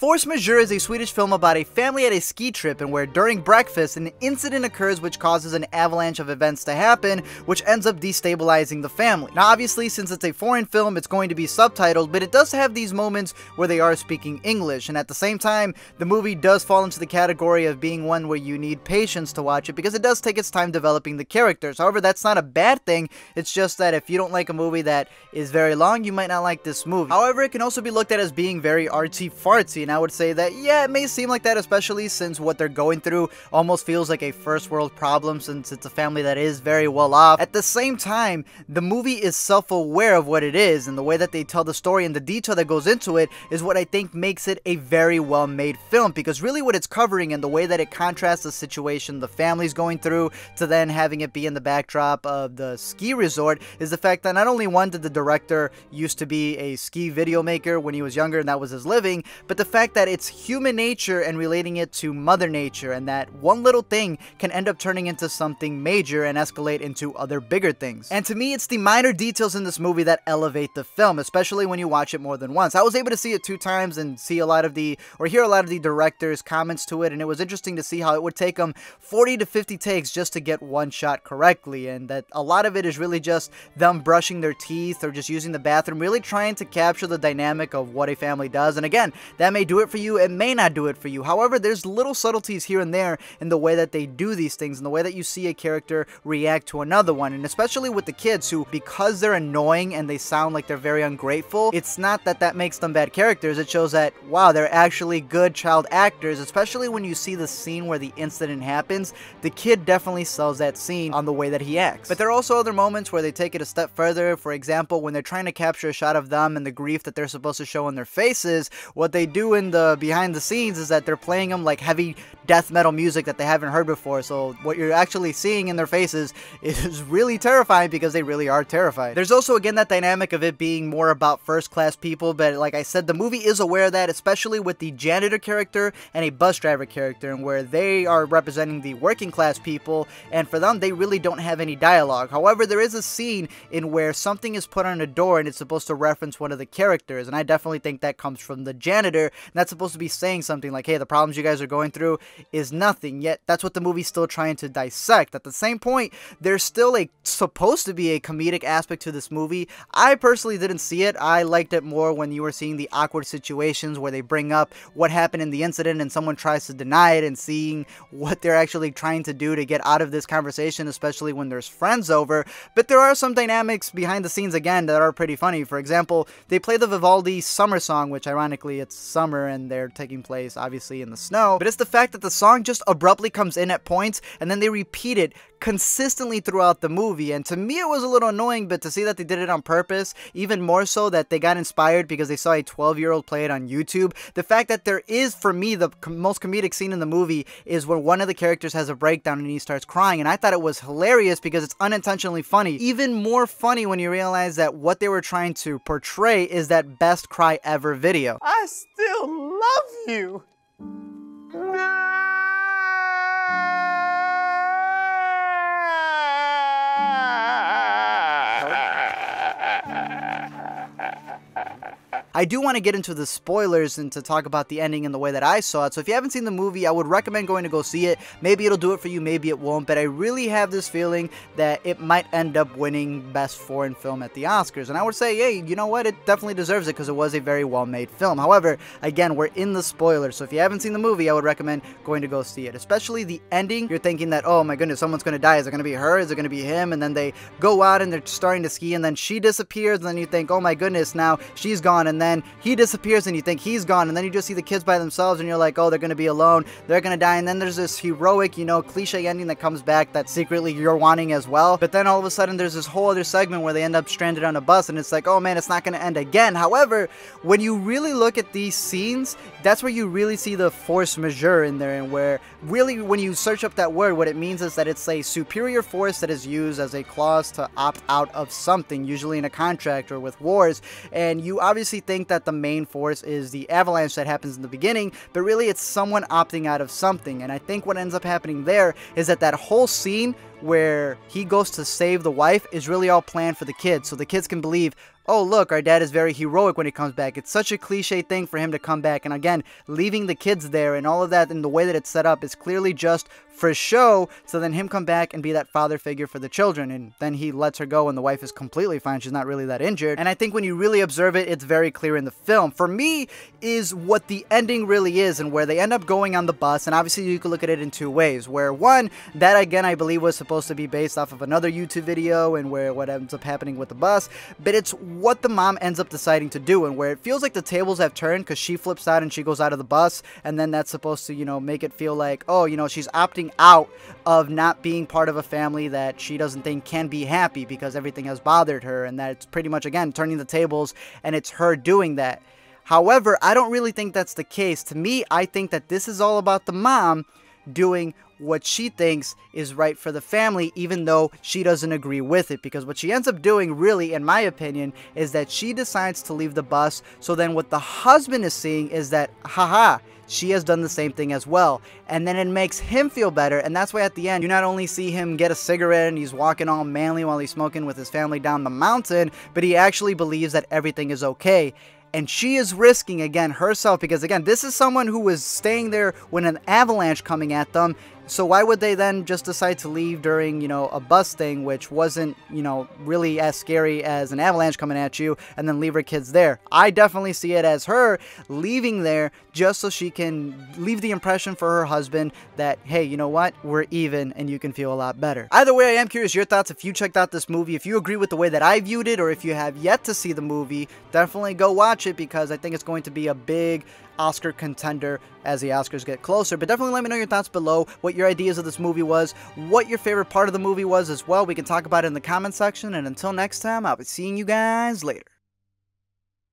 Force Majeure is a Swedish film about a family at a ski trip and where during breakfast an incident occurs which causes an avalanche of events to happen, which ends up destabilizing the family. Now obviously, since it's a foreign film, it's going to be subtitled, but it does have these moments where they are speaking English, and at the same time, the movie does fall into the category of being one where you need patience to watch it because it does take its time developing the characters. However, that's not a bad thing, it's just that if you don't like a movie that is very long, you might not like this movie. However, it can also be looked at as being very artsy-fartsy, and I would say that, yeah, it may seem like that, especially since what they're going through almost feels like a first world problem since it's a family that is very well off. At the same time, the movie is self-aware of what it is, and the way that they tell the story and the detail that goes into it is what I think makes it a very well-made film, because really what it's covering and the way that it contrasts the situation the family's going through to then having it be in the backdrop of the ski resort is the fact that not only one did the director used to be a ski video maker when he was younger and that was his living, but the fact that it's human nature and relating it to Mother Nature, and that one little thing can end up turning into something major and escalate into other bigger things. And to me, it's the minor details in this movie that elevate the film, especially when you watch it more than once. I was able to see it 2 times and see a lot of the, or hear a lot of the director's comments to it, and it was interesting to see how it would take them 40 to 50 takes just to get one shot correctly, and that a lot of it is really just them brushing their teeth or just using the bathroom, really trying to capture the dynamic of what a family does. And again, that may do it for you, it may not do it for you. However, there's little subtleties here and there in the way that they do these things and the way that you see a character react to another one, and especially with the kids who, because they're annoying and they sound like they're very ungrateful, it's not that that makes them bad characters. It shows that, wow, they're actually good child actors, especially when you see the scene where the incident happens. The kid definitely sells that scene on the way that he acts. But there are also other moments where they take it a step further. For example, when they're trying to capture a shot of them and the grief that they're supposed to show in their faces, what they do in the behind the scenes is that they're playing them like heavy death metal music that they haven't heard before, so what you're actually seeing in their faces is really terrifying because they really are terrified. There's also, again, that dynamic of it being more about first-class people, but like I said, the movie is aware of that, especially with the janitor character and a bus driver character, and where they are representing the working-class people, and for them, they really don't have any dialogue. However, there is a scene in where something is put on a door and it's supposed to reference one of the characters, and I definitely think that comes from the janitor, and that's supposed to be saying something like, hey, the problems you guys are going through is nothing, yet that's what the movie's still trying to dissect. At the same point, there's still supposed to be a comedic aspect to this movie. I personally didn't see it. I liked it more when you were seeing the awkward situations where they bring up what happened in the incident and someone tries to deny it, and seeing what they're actually trying to do to get out of this conversation, especially when there's friends over. But there are some dynamics behind the scenes, again, that are pretty funny. For example, they play the Vivaldi summer song, which ironically it's summer and they're taking place obviously in the snow, but it's the fact that the song just abruptly comes in at points and then they repeat it consistently throughout the movie, and to me it was a little annoying, but to see that they did it on purpose, even more so that they got inspired because they saw a 12-year-old play it on YouTube. The fact that there is, for me, the most comedic scene in the movie is where one of the characters has a breakdown and he starts crying, and I thought it was hilarious because it's unintentionally funny. Even more funny when you realize that what they were trying to portray is that best cry ever video. I still love you. I do want to get into the spoilers and to talk about the ending and the way that I saw it, so if you haven't seen the movie, I would recommend going to go see it. Maybe it'll do it for you, maybe it won't, but I really have this feeling that it might end up winning Best Foreign Film at the Oscars, and I would say, hey, you know what, it definitely deserves it because it was a very well-made film. However, again, we're in the spoilers, so if you haven't seen the movie, I would recommend going to go see it, especially the ending. You're thinking that, oh my goodness, someone's going to die. Is it going to be her? Is it going to be him? And then they go out and they're starting to ski, and then she disappears, and then you think, oh my goodness, now she's gone, and then he disappears and you think he's gone, and then you just see the kids by themselves and you're like, oh, they're gonna be alone, they're gonna die, and then there's this heroic, you know, cliche ending that comes back that secretly you're wanting as well. But then all of a sudden there's this whole other segment where they end up stranded on a bus, and it's like, oh man, it's not gonna end again. However, when you really look at these scenes, that's where you really see the force majeure in there, and where really when you search up that word, what it means is that it's a superior force that is used as a clause to opt out of something, usually in a contract or with wars. And you obviously think that the main force is the avalanche that happens in the beginning, but really it's someone opting out of something. And I think what ends up happening there is that that whole scene where he goes to save the wife is really all planned for the kids, so the kids can believe, oh look, our dad is very heroic when he comes back. It's such a cliche thing for him to come back, and again, leaving the kids there and all of that, and the way that it's set up is clearly just for show, so then him come back and be that father figure for the children, and then he lets her go and the wife is completely fine. She's not really that injured, and I think when you really observe it, it's very clear in the film. For me, is what the ending really is, and where they end up going on the bus, and obviously you could look at it in two ways, where one, that again I believe was supposed to be based off of another YouTube video, and where what ends up happening with the bus, but it's what the mom ends up deciding to do, and where it feels like the tables have turned because she flips out and she goes out of the bus, and then that's supposed to, you know, make it feel like, oh, you know, she's opting out of not being part of a family that she doesn't think can be happy because everything has bothered her, and that it's pretty much, again, turning the tables, and it's her doing that. However, I don't really think that's the case. To me, I think that this is all about the mom doing what she thinks is right for the family, even though she doesn't agree with it, because what she ends up doing, really, in my opinion, is that she decides to leave the bus, so then what the husband is seeing is that, haha, she has done the same thing as well, and then it makes him feel better, and that's why at the end, you not only see him get a cigarette and he's walking all manly while he's smoking with his family down the mountain, but he actually believes that everything is okay. And she is risking, again, herself, because again, this is someone who was staying there when an avalanche coming at them. So why would they then just decide to leave during, you know, a bus thing, which wasn't, you know, really as scary as an avalanche coming at you, and then leave her kids there? I definitely see it as her leaving there just so she can leave the impression for her husband that, hey, you know what, we're even and you can feel a lot better. Either way, I am curious your thoughts if you checked out this movie, if you agree with the way that I viewed it, or if you have yet to see the movie, definitely go watch it, because I think it's going to be a big Oscar contender as the Oscars get closer. But definitely let me know your thoughts below, what your ideas of this movie was, what your favorite part of the movie was as well. We can talk about it in the comment section, and until next time, I'll be seeing you guys later.